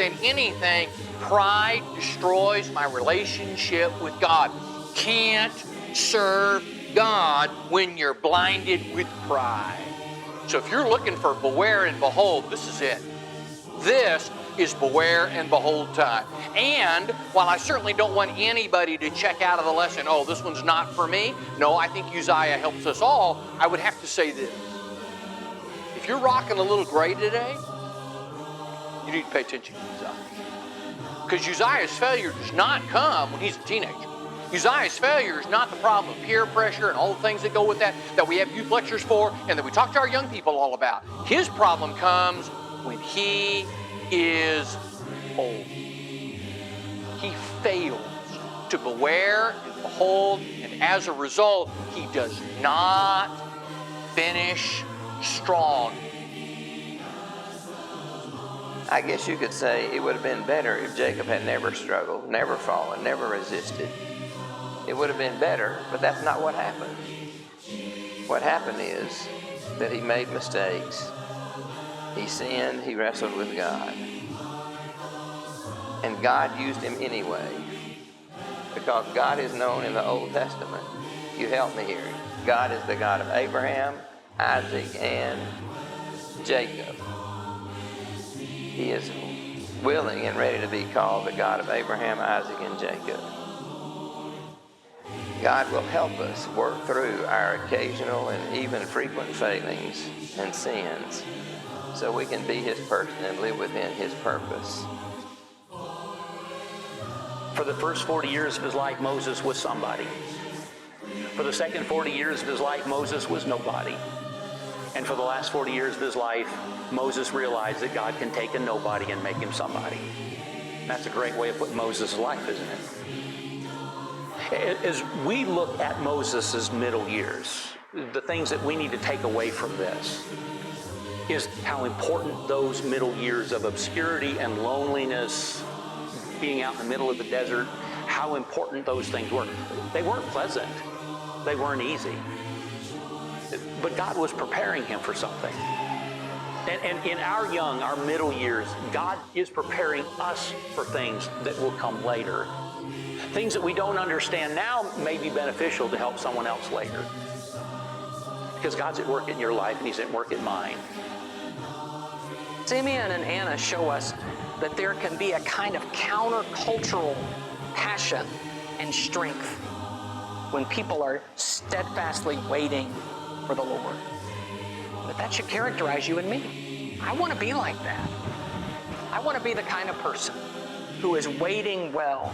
than anything, pride destroys my relationship with God. Can't serve God when you're blinded with pride. So if you're looking for beware and behold, this is it. This is beware and behold time. And while I certainly don't want anybody to check out of the lesson, oh, this one's not for me. No, I think Uzziah helps us all. I would have to say this. If you're rocking a little gray today, you need to pay attention to Uzziah. Because Uzziah's failure does not come when he's a teenager. Uzziah's failure is not the problem of peer pressure and all the things that go with that we have youth lectures for and that we talk to our young people all about. His problem comes when he is old. He fails to beware and behold, and as a result, he does not finish strong. I guess you could say it would have been better if Jacob had never struggled, never fallen, never resisted. It would have been better, but that's not what happened. What happened is that he made mistakes. He sinned, he wrestled with God. And God used him anyway. Because God is known in the Old Testament. You help me here. God is the God of Abraham, Isaac, and Jacob. He is willing and ready to be called the God of Abraham, Isaac, and Jacob. God will help us work through our occasional and even frequent failings and sins so we can be his person and live within his purpose. For the first 40 years of his life, Moses was somebody. For the second 40 years of his life, Moses was nobody. And for the last 40 years of his life, Moses realized that God can take a nobody and make him somebody. That's a great way of putting Moses' life, isn't it? As we look at Moses' middle years, the things that we need to take away from this is how important those middle years of obscurity and loneliness, being out in the middle of the desert, how important those things were. They weren't pleasant. They weren't easy. But God was preparing him for something. And in our middle years, God is preparing us for things that will come later. Things that we don't understand now may be beneficial to help someone else later. Because God's at work in your life and he's at work in mine. Simeon and Anna show us that there can be a kind of countercultural passion and strength when people are steadfastly waiting for the Lord. But that should characterize you and me. I want to be like that. I want to be the kind of person who is waiting well,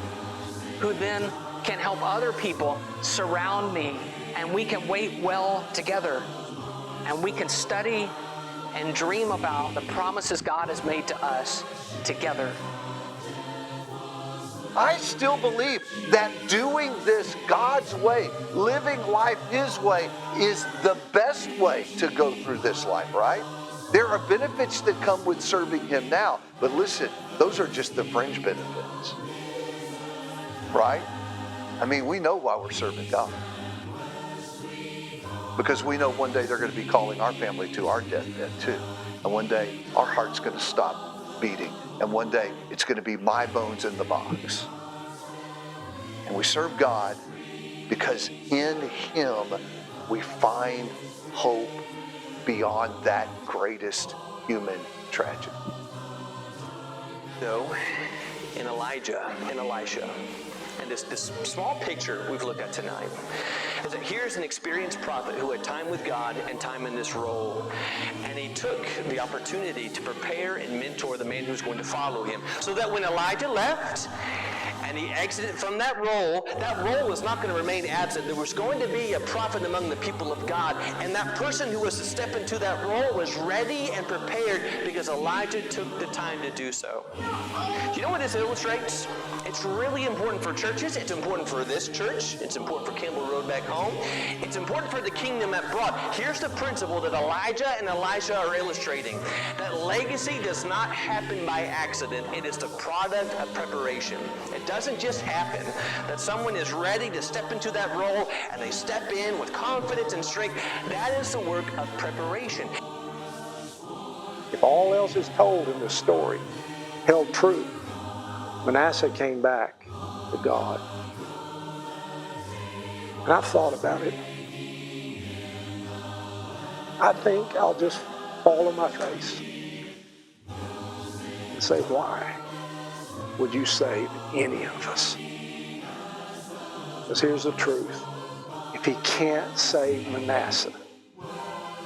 who then can help other people surround me, and we can wait well together, and we can study and dream about the promises God has made to us together. I still believe that doing this God's way, living life his way, is the best way to go through this life, right? There are benefits that come with serving him now, but listen, those are just the fringe benefits, right? I mean, we know why we're serving God. Because we know one day they're going to be calling our family to our deathbed too. And one day our heart's going to stop beating. And one day it's going to be my bones in the box. And we serve God because in him we find hope beyond that greatest human tragedy. So, in Elijah and Elisha, and this small picture we've looked at tonight is that here's an experienced prophet who had time with God and time in this role. And he took the opportunity to prepare and mentor the man who's going to follow him. So that when Elijah left and he exited from that role was not going to remain absent. There was going to be a prophet among the people of God. And that person who was to step into that role was ready and prepared because Elijah took the time to do so. Do you know what this illustrates? It's really important for churches. It's important for this church. It's important for Campbell Road back home. It's important for the kingdom abroad. Here's the principle that Elijah and Elisha are illustrating. That legacy does not happen by accident. It is the product of preparation. It doesn't just happen that someone is ready to step into that role and they step in with confidence and strength. That is the work of preparation. If all else is told in the story, held true. Manasseh came back to God. And I've thought about it. I think I'll just fall on my face and say, why would you save any of us? Because here's the truth. If he can't save Manasseh,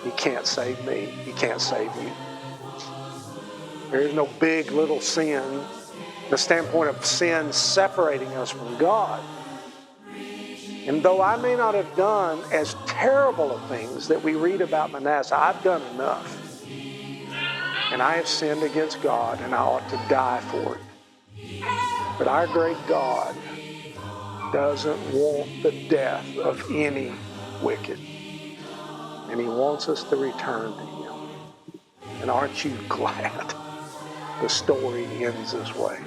he can't save me. He can't save you. There is no big little sin, the standpoint of sin separating us from God. And though I may not have done as terrible of things that we read about Manasseh, I've done enough. And I have sinned against God, and I ought to die for it. But our great God doesn't want the death of any wicked. And he wants us to return to him. And aren't you glad the story ends this way?